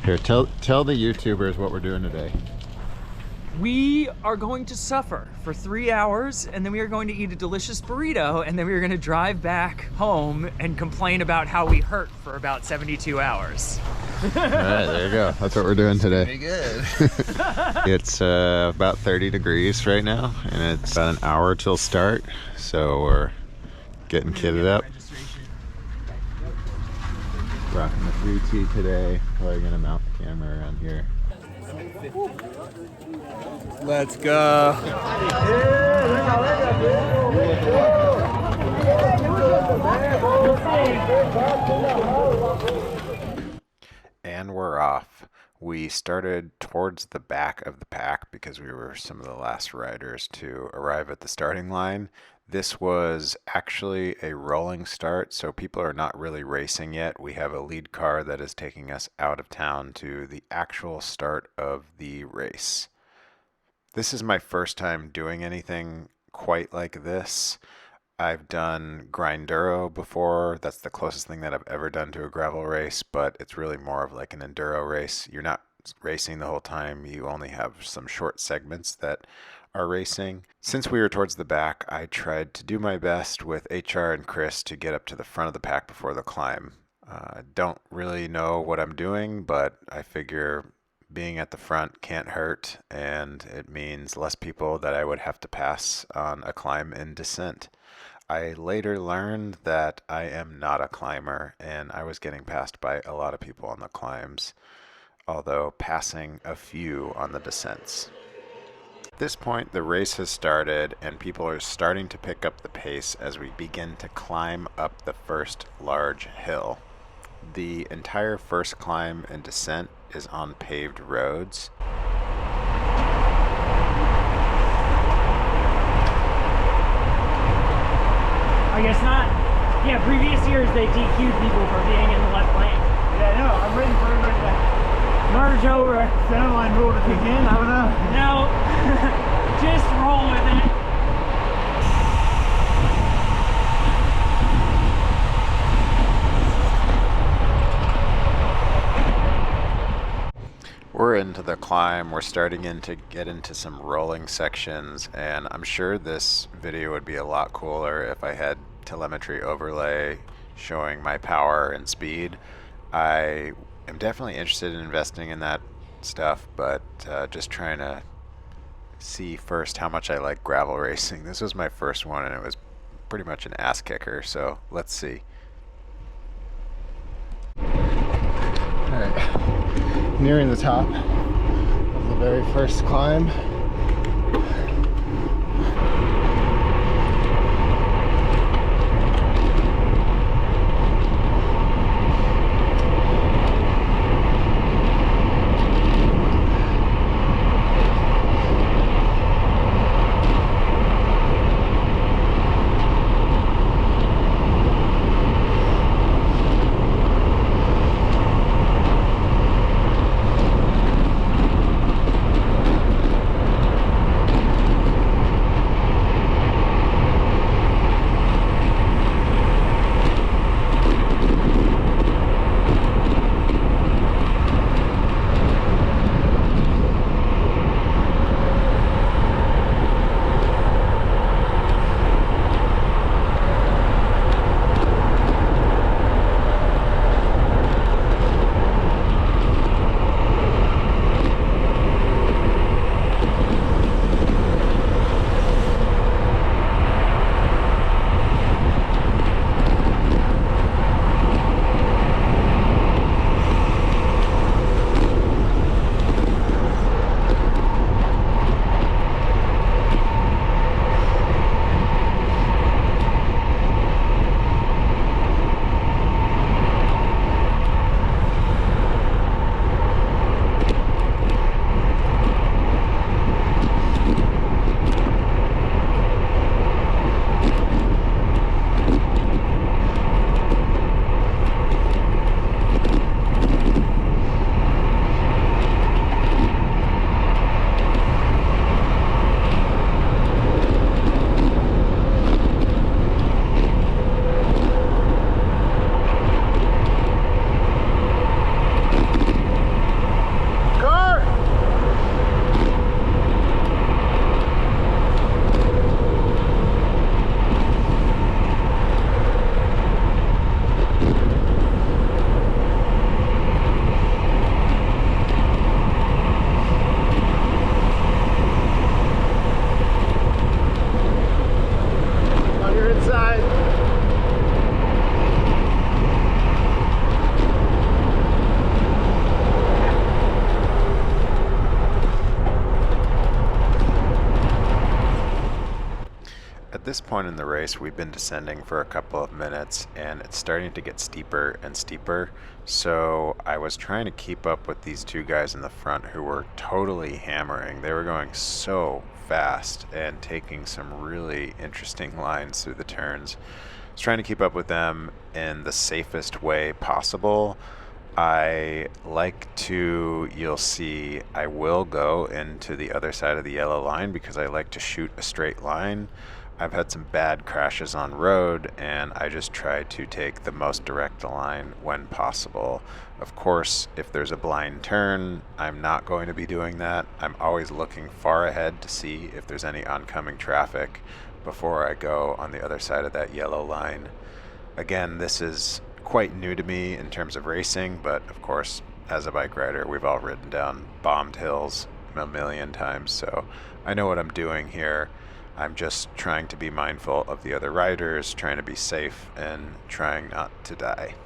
Here, tell the YouTubers what we're doing today. We are going to suffer for 3 hours, and then we are going to eat a delicious burrito, and then we are going to drive back home and complain about how we hurt for about 72 hours. All right, there you go. That's what we're doing today. Pretty good. It's about 30 degrees right now, and it's about an hour till start, so we're getting kitted up. Rocking the 3T today. Probably gonna mount the camera around here. Let's go. And we're off. We started towards the back of the pack because we were some of the last riders to arrive at the starting line. This was actually a rolling start, so people are not really racing yet. We have a lead car that is taking us out of town to the actual start of the race. This is my first time doing anything quite like this. I've done Grinduro before. That's the closest thing that I've ever done to a gravel race, but it's really more of like an enduro race. You're not racing the whole time. You only have some short segments that are racing. Since we were towards the back, I tried to do my best with HR and Chris to get up to the front of the pack before the climb. Don't really know what I'm doing, but I figure being at the front can't hurt, and it means less people that I would have to pass on a climb in descent. I later learned that I am not a climber, and I was getting passed by a lot of people on the climbs, although passing a few on the descents. At this point, the race has started, and people are starting to pick up the pace as we begin to climb up the first large hill. The entire first climb and descent is on paved roads. I guess not. Yeah, previous years they DQ'd people for being in the left lane. Yeah, no, I'm waiting for everybody to Merge over. center line rule to kick in. I don't know. No, just roll with it. We're into the climb. We're starting to get into some rolling sections, and I'm sure this video would be a lot cooler if I had telemetry overlay showing my power and speed. I am definitely interested in investing in that stuff, but just trying to see first how much I like gravel racing. This was my first one, and it was pretty much an ass kicker, so let's see. Alright, nearing the top of the very first climb. point in the race, we've been descending for a couple of minutes, and it's starting to get steeper and steeper. So I was trying to keep up with these two guys in the front who were totally hammering. They were going so fast and taking some really interesting lines through the turns. I was trying to keep up with them in the safest way possible. I like to, you'll see, I will go into the other side of the yellow line because I like to shoot a straight line. I've had some bad crashes on road, and I just try to take the most direct line when possible. Of course, if there's a blind turn, I'm not going to be doing that. I'm always looking far ahead to see if there's any oncoming traffic before I go on the other side of that yellow line. Again, this is quite new to me in terms of racing, but of course, as a bike rider, we've all ridden down bombed hills a million times, so I know what I'm doing here. I'm just trying to be mindful of the other riders, trying to be safe, and trying not to die.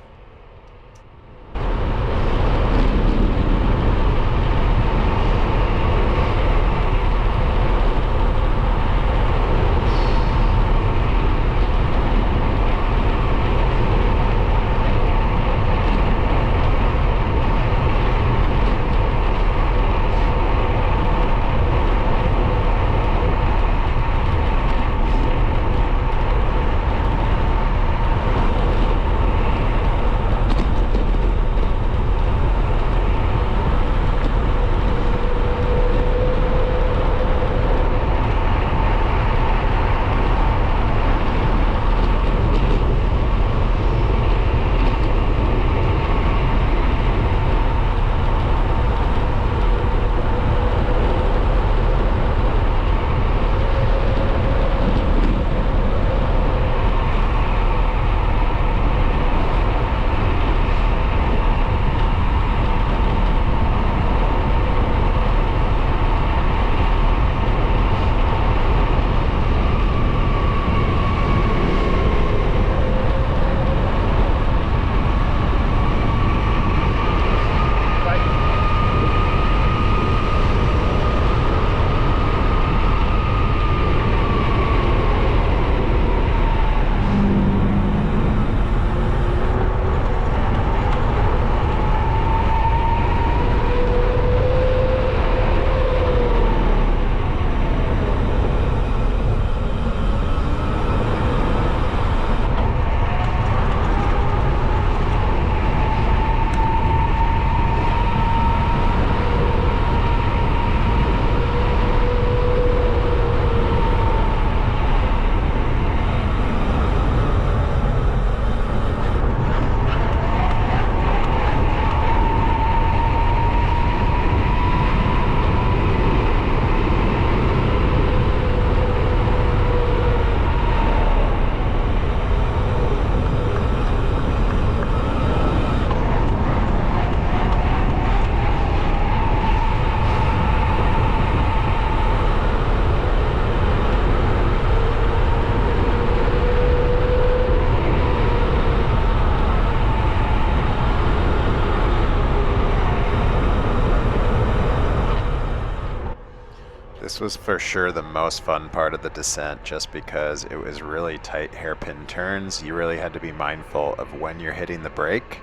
This was for sure the most fun part of the descent, just because it was really tight hairpin turns. You really had to be mindful of when you're hitting the brake,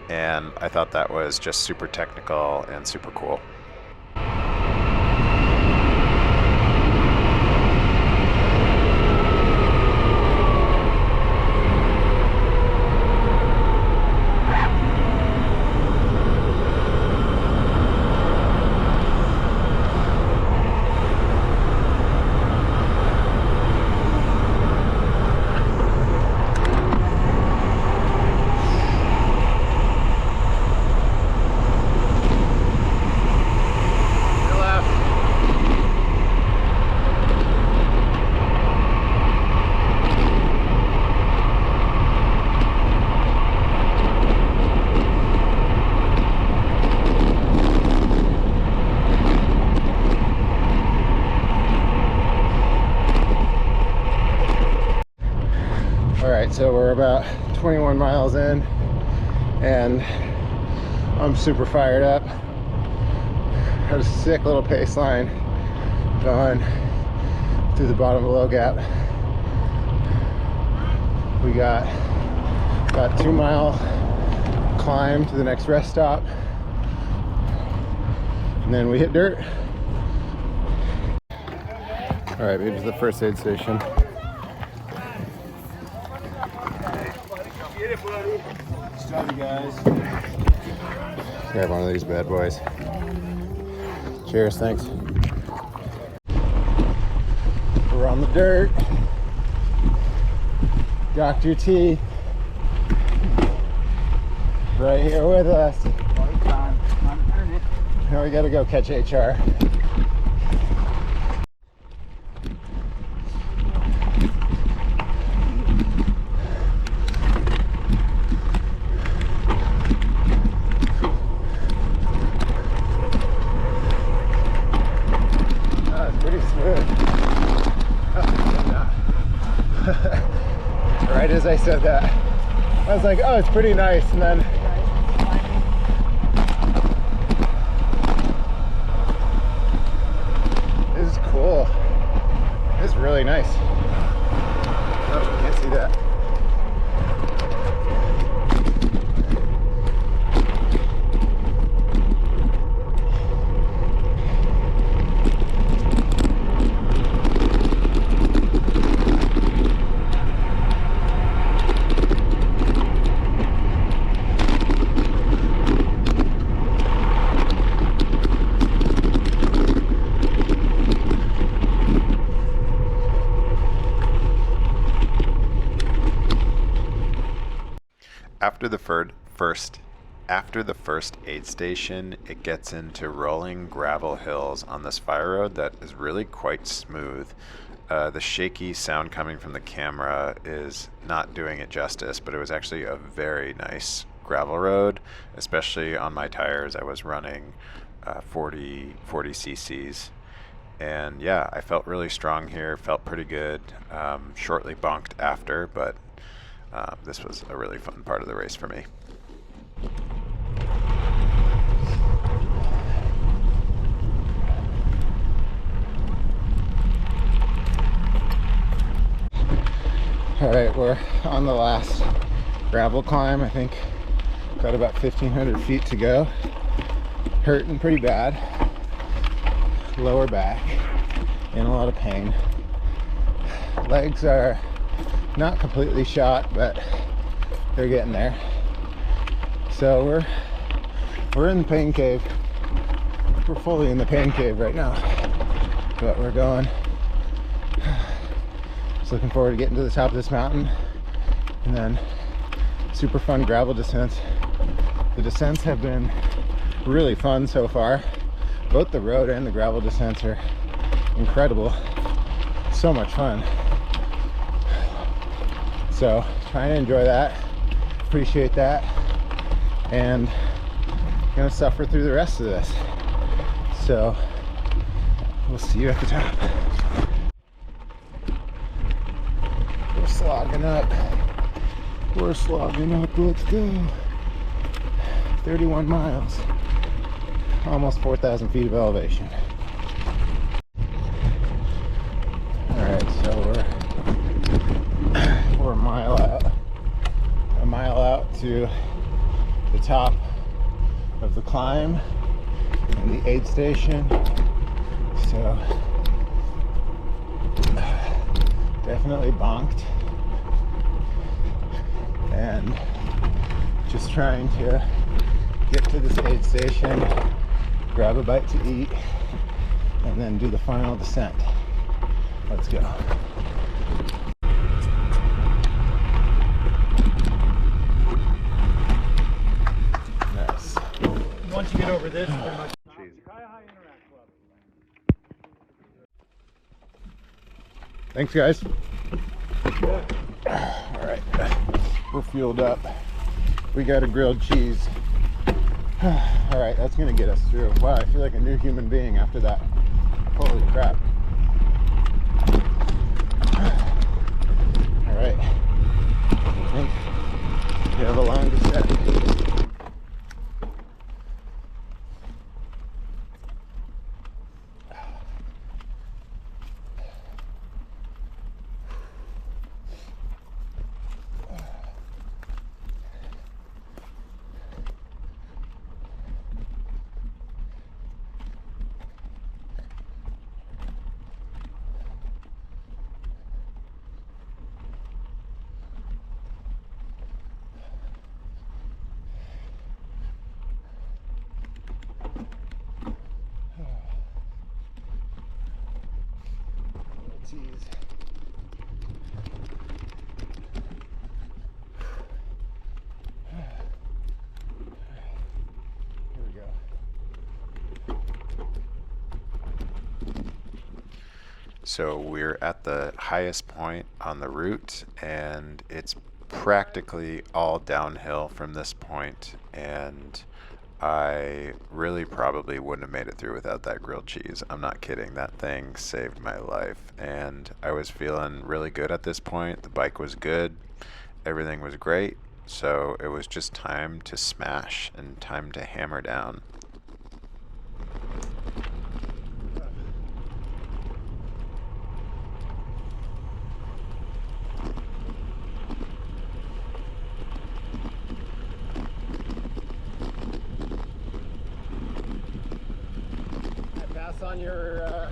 and I thought that was just super technical and super cool. So we're about 21 miles in, and I'm super fired up. Got a sick little pace line going through the bottom of the low gap. We got about 2 mile climb to the next rest stop, and then we hit dirt. All right, made it to the first aid station. Sorry, guys. Grab one of these bad boys. Cheers, thanks. We're on the dirt. Dr. T, right here with us. Now we gotta go catch HR. Right as I said that, I was like, oh, it's pretty nice, and then this is cool. This is really nice. Oh, you can't see that. After the first aid station, it gets into rolling gravel hills on this fire road that is really quite smooth. The shaky sound coming from the camera is not doing it justice, but it was actually a very nice gravel road, especially on my tires. I was running 40 cc's. And yeah, I felt really strong here, felt pretty good. Shortly bonked after, but this was a really fun part of the race for me. All right, we're on the last gravel climb. I think got about 1,500 feet to go. Hurting pretty bad. Lower back, in a lot of pain. Legs are not completely shot, but they're getting there. So we're in the pain cave. We're fully in the pain cave right now, but we're going. Just looking forward to getting to the top of this mountain, and then super fun gravel descents. The descents have been really fun so far. Both the road and the gravel descents are incredible. So much fun. So trying to enjoy that, appreciate that, and gonna suffer through the rest of this. So we'll see you at the top. We're slogging up. We're slogging up. Let's go. 31 miles. Almost 4,000 feet of elevation. All right, so we're a mile out to the top of the climb and the aid station. So definitely bonked, and just trying to get to this aid station, grab a bite to eat, and then do the final descent. Let's go. Nice. Once you get over this, pretty much. Thanks, guys. All right, we're fueled up. We got a grilled cheese. All right, that's gonna get us through. Wow, I feel like a new human being after that. Holy crap. All right, I think we have a long descent. So we're at the highest point on the route, and it's practically all downhill from this point, and I really probably wouldn't have made it through without that grilled cheese. I'm not kidding. That thing saved my life, and I was feeling really good at this point. The bike was good. Everything was great. So it was just time to smash and time to hammer down. On your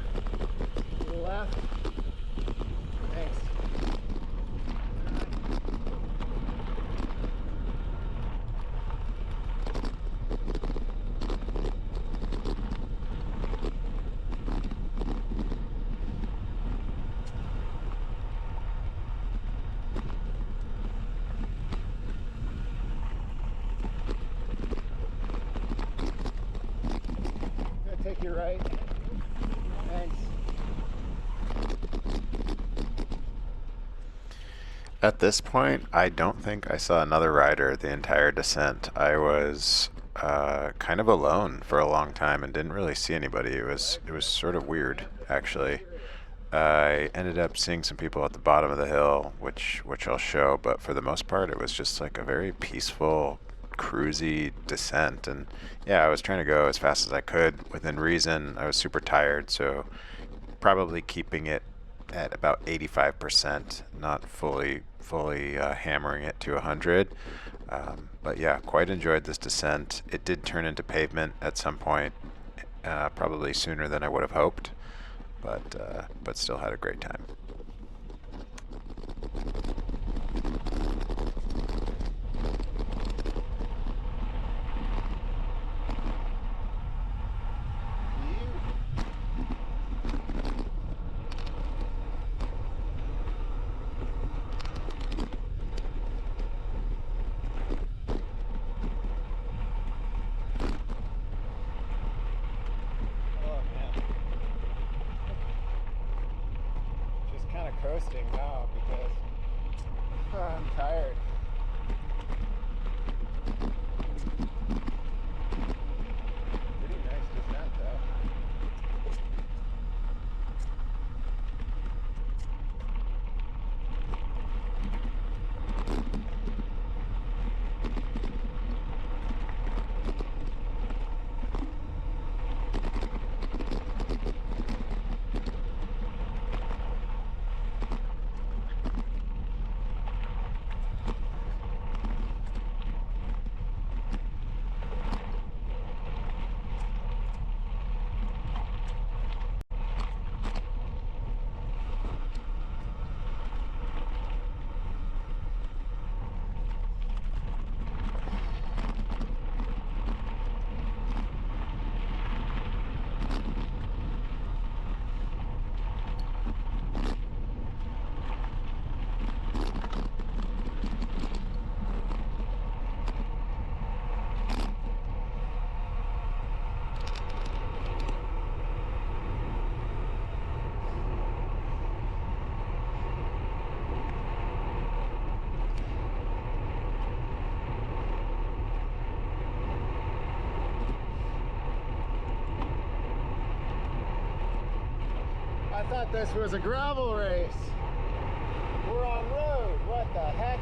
left. Thanks. Gonna take you right. Thanks. At this point, I don't think I saw another rider the entire descent. I was kind of alone for a long time and didn't really see anybody. It was sort of weird, actually. I ended up seeing some people at the bottom of the hill, which I'll show, but for the most part, it was just like a very peaceful, cruisy descent. And yeah, I was trying to go as fast as I could within reason. I was super tired, so probably keeping it at about 85%, not fully hammering it to 100. But yeah, quite enjoyed this descent. It did turn into pavement at some point, probably sooner than I would have hoped, but still had a great time. Coasting now because I'm tired. Pretty nice descent though. I thought this was a gravel race. We're on road. What the heck?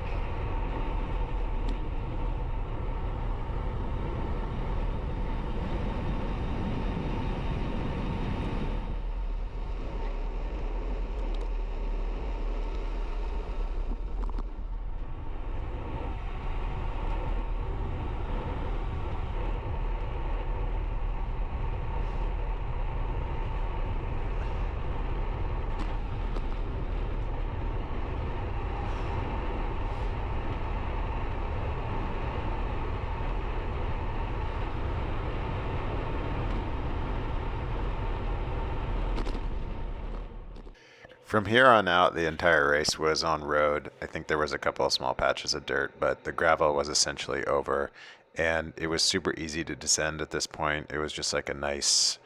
From here on out, the entire race was on road. I think there was a couple of small patches of dirt, but the gravel was essentially over, and it was super easy to descend at this point. It was just like a nice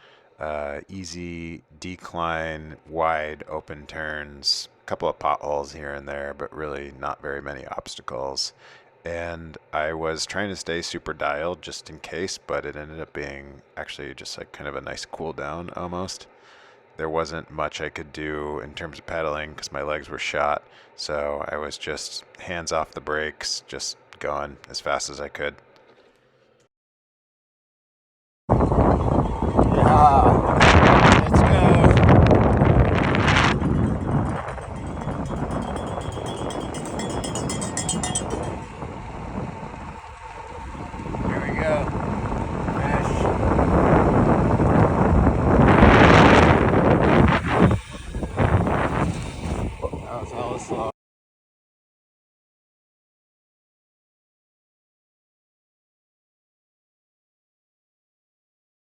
Easy decline, wide open turns, a couple of potholes here and there, but really not very many obstacles. And I was trying to stay super dialed just in case, but it ended up being actually just like kind of a nice cool down almost. There wasn't much I could do in terms of pedaling because my legs were shot, so I was just hands off the brakes, just going as fast as I could. Yeah.